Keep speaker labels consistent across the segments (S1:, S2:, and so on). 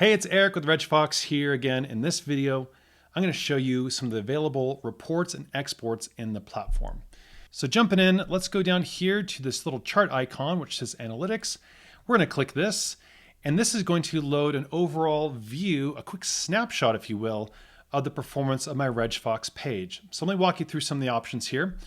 S1: Hey, it's Eric with RegFox here again. In this video, I'm going to show you some of the available reports and exports in the platform. So jumping in, let's go down here to this little chart icon, which says Analytics. We're going to click this, and this is going to load an overall view, a quick snapshot, if you will, of the performance of my RegFox page. So let me walk you through some of the options here.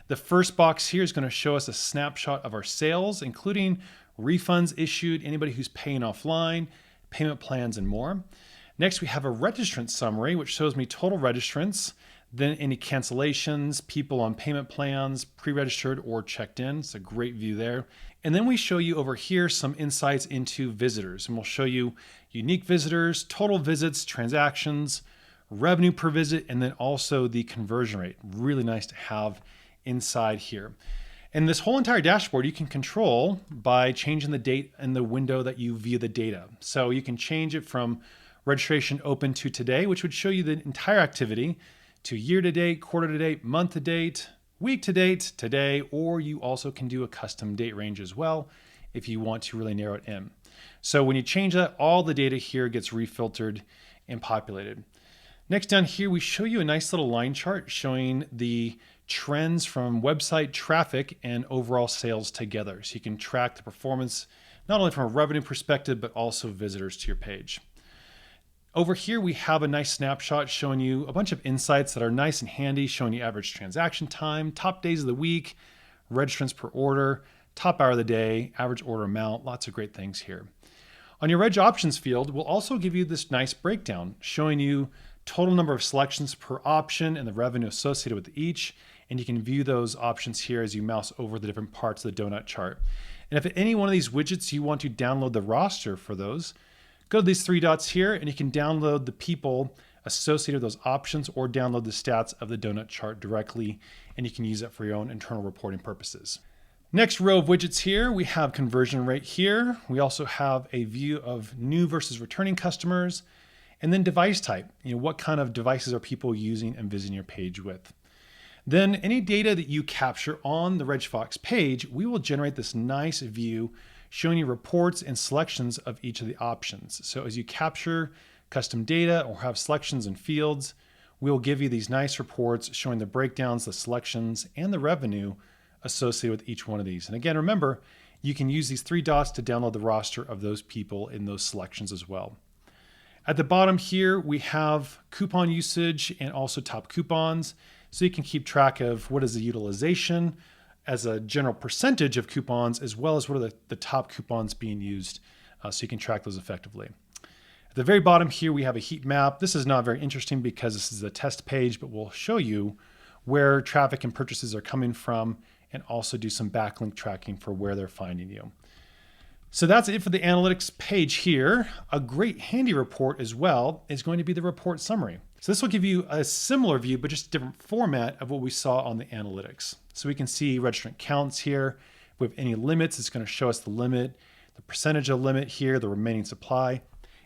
S1: The first box here is going to show us a snapshot of our sales, including refunds issued, anybody who's paying offline, payment plans, and more. Next, we have a registrant summary, which shows me total registrants, then any cancellations, people on payment plans, pre-registered or checked in. It's a great view there. And then we show you over here some insights into visitors, and we'll show you unique visitors, total visits, transactions, revenue per visit, and then also the conversion rate. Really nice to have inside here. And this whole entire dashboard you can control by changing the date and the window that you view the data. So you can change it from registration open to today, which would show you the entire activity, to year to date, quarter to date, month to date, week to date, today, or you also can do a custom date range as well if you want to really narrow it in. So when you change that, all the data here gets refiltered and populated. Next down here, we show you a nice little line chart showing the trends from website traffic and overall sales together. So you can track the performance, not only from a revenue perspective, but also visitors to your page. Over here, we have a nice snapshot showing you a bunch of insights that are nice and handy, showing you average transaction time, top days of the week, registrants per order, top hour of the day, average order amount, lots of great things here. On your Reg Options field, we'll also give you this nice breakdown showing you total number of selections per option and the revenue associated with each. And you can view those options here as you mouse over the different parts of the donut chart. And if at any one of these widgets you want to download the roster for those, go to these three dots here and you can download the people associated with those options or download the stats of the donut chart directly, and you can use that for your own internal reporting purposes. Next row of widgets here, we have conversion rate here. We also have a view of new versus returning customers, and then device type. What kind of devices are people using and visiting your page with? Then any data that you capture on the RegFox page, we will generate this nice view showing you reports and selections of each of the options. So as you capture custom data or have selections and fields, we'll give you these nice reports showing the breakdowns, the selections, and the revenue associated with each one of these. And again, remember, you can use these three dots to download the roster of those people in those selections as well. At the bottom here, we have coupon usage and also top coupons. So you can keep track of what is the utilization as a general percentage of coupons, as well as what are the top coupons being used, so you can track those effectively. At the very bottom here, we have a heat map. This is not very interesting because this is a test page, but we'll show you where traffic and purchases are coming from and also do some backlink tracking for where they're finding you. So that's it for the analytics page here. A great handy report as well is going to be the report summary. So this will give you a similar view, but just a different format of what we saw on the analytics. So we can see registrant counts here. If we have any limits, it's going to show us the limit, the percentage of limit here, the remaining supply.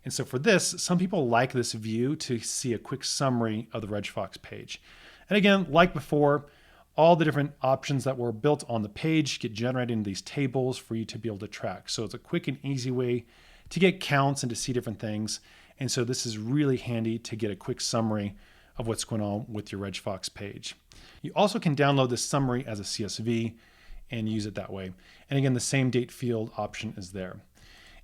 S1: And so for this, some people like this view to see a quick summary of the RegFox page. And again, like before, all the different options that were built on the page get generated in these tables for you to be able to track. So it's a quick and easy way to get counts and to see different things. And so this is really handy to get a quick summary of what's going on with your RegFox page. You also can download this summary as a CSV and use it that way. And again, the same date field option is there.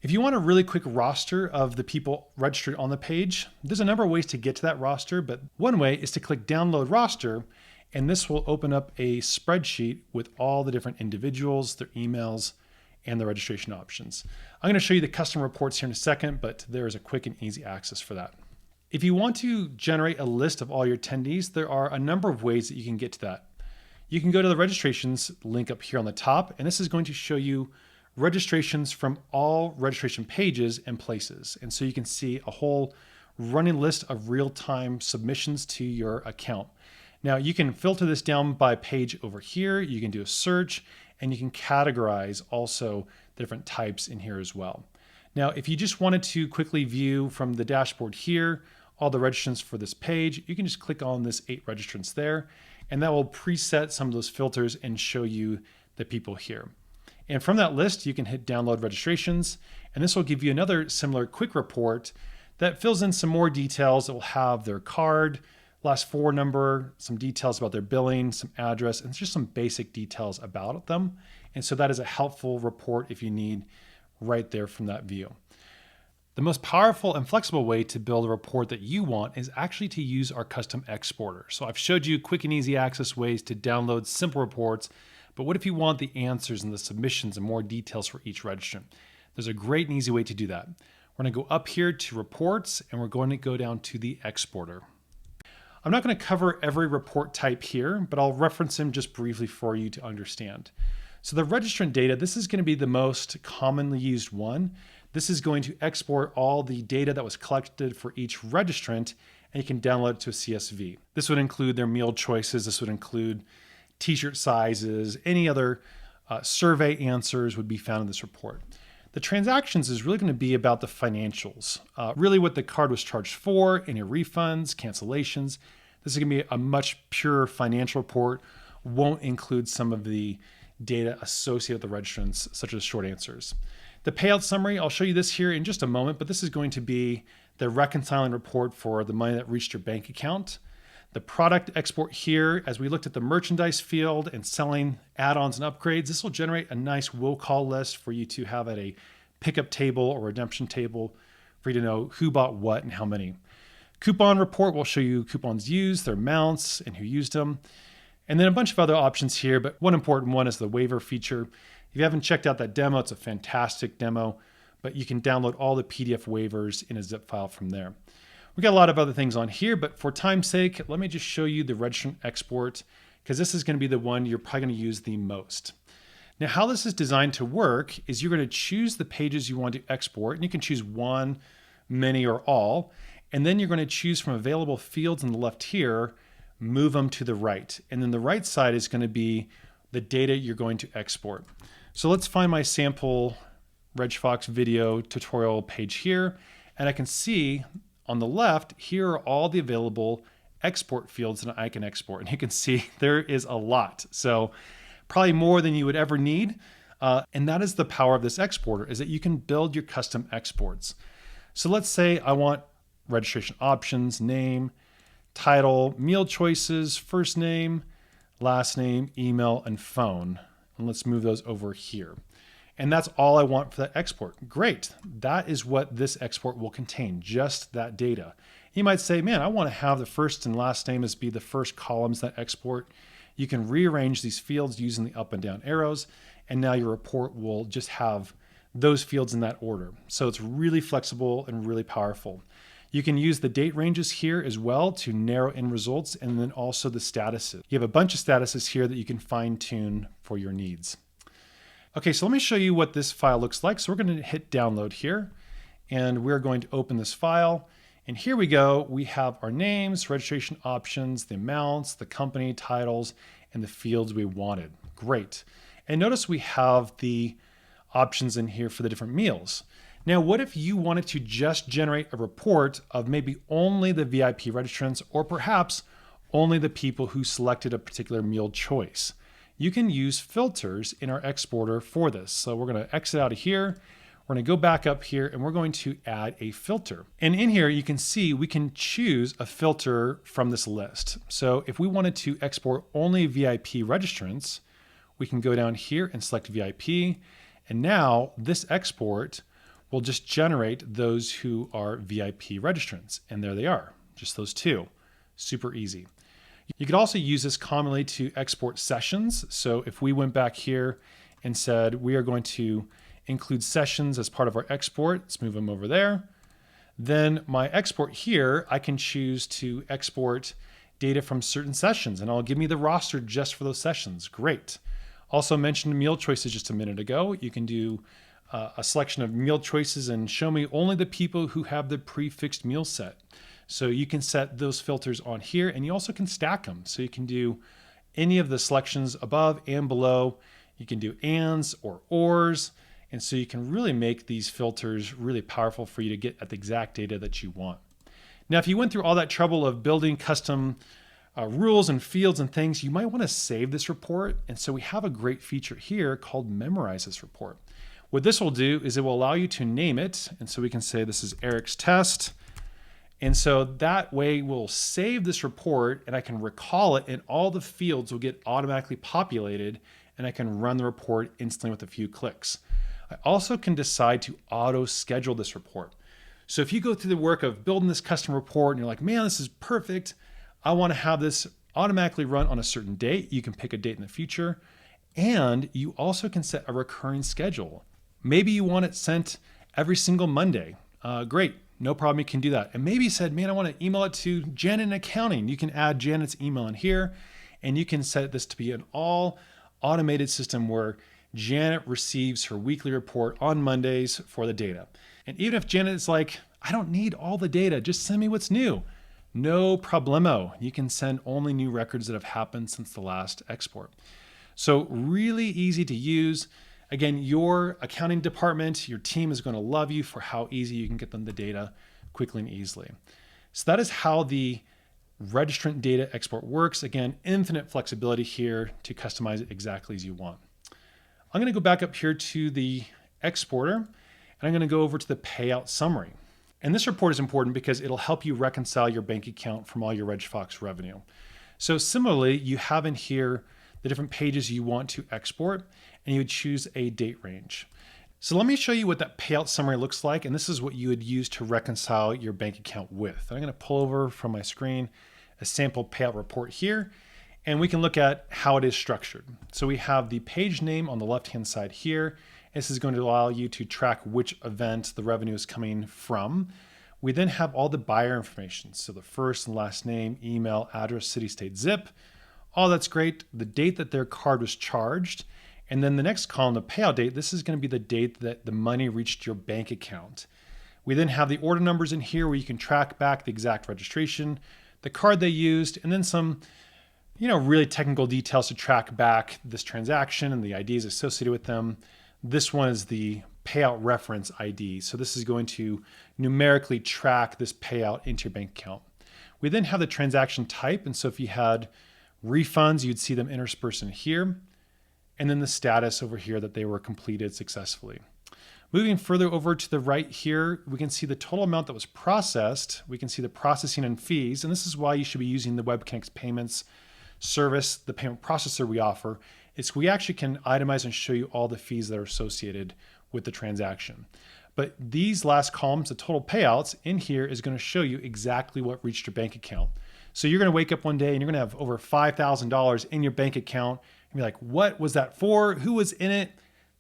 S1: If you want a really quick roster of the people registered on the page, there's a number of ways to get to that roster, but one way is to click Download Roster, and this will open up a spreadsheet with all the different individuals, their emails, and the registration options. I'm going to show you the custom reports here in a second, but there is a quick and easy access for that. If you want to generate a list of all your attendees, there are a number of ways that you can get to that. You can go to the registrations link up here on the top, and this is going to show you registrations from all registration pages and places. And so you can see a whole running list of real-time submissions to your account. Now you can filter this down by page over here. You can do a search, and you can categorize also the different types in here as well. Now, if you just wanted to quickly view from the dashboard here, all the registrants for this page, you can just click on this 8 registrants there, and that will preset some of those filters and show you the people here. And from that list, you can hit download registrations, and this will give you another similar quick report that fills in some more details. It will have their card, last four number, some details about their billing, some address, and just some basic details about them. And so that is a helpful report if you need right there from that view. The most powerful and flexible way to build a report that you want is actually to use our custom exporter. So I've showed you quick and easy access ways to download simple reports, but what if you want the answers and the submissions and more details for each registrant? There's a great and easy way to do that. We're going to go up here to reports and we're going to go down to the exporter. I'm not going to cover every report type here, but I'll reference them just briefly for you to understand. So the registrant data, this is going to be the most commonly used one. This is going to export all the data that was collected for each registrant, and you can download it to a CSV. This would include their meal choices. This would include t-shirt sizes, any other survey answers would be found in this report. The transactions is really going to be about the financials, really what the card was charged for, any refunds, cancellations. This is going to be a much pure financial report, won't include some of the data associated with the registrants, such as short answers. The payout summary, I'll show you this here in just a moment, but this is going to be the reconciling report for the money that reached your bank account. The product export here, as we looked at the merchandise field and selling add-ons and upgrades, this will generate a nice will call list for you to have at a pickup table or redemption table for you to know who bought what and how many. Coupon report will show you coupons used, their amounts, and who used them. And then a bunch of other options here, but one important one is the waiver feature. If you haven't checked out that demo, it's a fantastic demo, but you can download all the PDF waivers in a zip file from there. We got a lot of other things on here, but for time's sake, let me just show you the registrant export, because this is going to be the one you're probably going to use the most. Now, how this is designed to work is you're going to choose the pages you want to export, and you can choose one, many, or all, and then you're going to choose from available fields on the left here, move them to the right. And then the right side is going to be the data you're going to export. So let's find my sample RegFox video tutorial page here. And I can see on the left, here are all the available export fields that I can export. And you can see there is a lot. So probably more than you would ever need. And that is the power of this exporter, is that you can build your custom exports. So let's say I want registration options, name, title, meal choices, first name, last name, email, and phone. And let's move those over here. And that's all I want for that export. Great. That is what this export will contain, just that data. You might say, man, I want to have the first and last name as be the first columns that export. You can rearrange these fields using the up and down arrows, and now your report will just have those fields in that order. So it's really flexible and really powerful. You can use the date ranges here as well to narrow in results, and then also the statuses. You have a bunch of statuses here that you can fine tune for your needs. Okay, so let me show you what this file looks like. So we're going to hit download here, and we're going to open this file. And here we go. We have our names, registration options, the amounts, the company titles, and the fields we wanted. Great. And notice we have the options in here for the different meals. Now, what if you wanted to just generate a report of maybe only the VIP registrants, or perhaps only the people who selected a particular meal choice? You can use filters in our exporter for this. So we're going to exit out of here. We're going to go back up here and we're going to add a filter. And in here, you can see we can choose a filter from this list. So if we wanted to export only VIP registrants, we can go down here and select VIP. And now this export will just generate those who are VIP registrants. And there they are, just those two. Super easy. You could also use this commonly to export sessions. So if we went back here and said, we are going to include sessions as part of our export, let's move them over there. Then my export here, I can choose to export data from certain sessions, and it'll give me the roster just for those sessions. Great. Also mentioned meal choices just a minute ago. You can do a selection of meal choices and show me only the people who have the prefixed meal set. So you can set those filters on here, and you also can stack them. So you can do any of the selections above and below. You can do ands or ors. And so you can really make these filters really powerful for you to get at the exact data that you want. Now, if you went through all that trouble of building custom rules and fields and things, you might want to save this report. And so we have a great feature here called Memorize This Report. What this will do is it will allow you to name it. And so we can say this is Eric's test. And so that way we'll save this report and I can recall it, and all the fields will get automatically populated and I can run the report instantly with a few clicks. I also can decide to auto schedule this report. So if you go through the work of building this custom report and you're like, man, this is perfect, I want to have this automatically run on a certain date, you can pick a date in the future. And you also can set a recurring schedule. Maybe you want it sent every single Monday. Great, no problem, you can do that. And maybe you said, man, I want to email it to Janet in accounting. You can add Janet's email in here, and you can set this to be an all automated system where Janet receives her weekly report on Mondays for the data. And even if Janet is like, I don't need all the data, just send me what's new. No problemo. You can send only new records that have happened since the last export. So really easy to use. Again, your accounting department, your team is going to love you for how easy you can get them the data quickly and easily. So that is how the Registrant data export works. Again, infinite flexibility here to customize it exactly as you want. I'm going to go back up here to the exporter, and I'm going to go over to the payout summary. And this report is important because it'll help you reconcile your bank account from all your RegFox revenue. So similarly, you have in here the different pages you want to export, and you would choose a date range. So let me show you what that payout summary looks like, and this is what you would use to reconcile your bank account with. I'm gonna pull over from my screen a sample payout report here, and we can look at how it is structured. So we have the page name on the left-hand side here. This is going to allow you to track which event the revenue is coming from. We then have all the buyer information. So the first and last name, email, address, city, state, zip. Oh, that's great. The date that their card was charged. And then the next column, the payout date, this is going to be the date that the money reached your bank account. We then have the order numbers in here where you can track back the exact registration, the card they used, and then some, really technical details to track back this transaction and the IDs associated with them. This one is the payout reference ID. So this is going to numerically track this payout into your bank account. We then have the transaction type. And so if you had refunds, you'd see them interspersed in here, and then the status over here that they were completed successfully. Moving further over to the right here, we can see the total amount that was processed. We can see the processing and fees, and this is why you should be using the WebConnect's payments service, the payment processor we offer. We actually can itemize and show you all the fees that are associated with the transaction. But these last columns, the total payouts in here, is going to show you exactly what reached your bank account. So you're going to wake up one day and you're going to have over $5,000 in your bank account and be like, what was that for? Who was in it?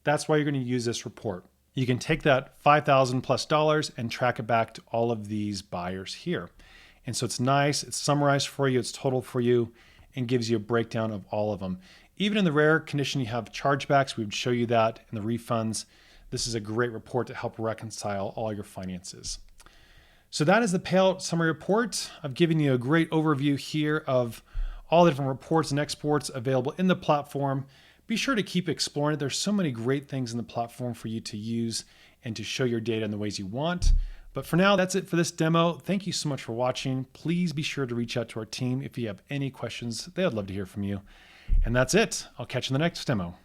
S1: That's why you're going to use this report. You can take that $5,000+ and track it back to all of these buyers here. And so it's nice, it's summarized for you, it's total for you, and gives you a breakdown of all of them. Even in the rare condition you have chargebacks, we would show you that, and the refunds. This is a great report to help reconcile all your finances. So that is the payout summary report. I've given you a great overview here of all the different reports and exports available in the platform. Be sure to keep exploring it. There's so many great things in the platform for you to use and to show your data in the ways you want. But for now, that's it for this demo. Thank you so much for watching. Please be sure to reach out to our team if you have any questions. They would love to hear from you. And that's it. I'll catch you in the next demo.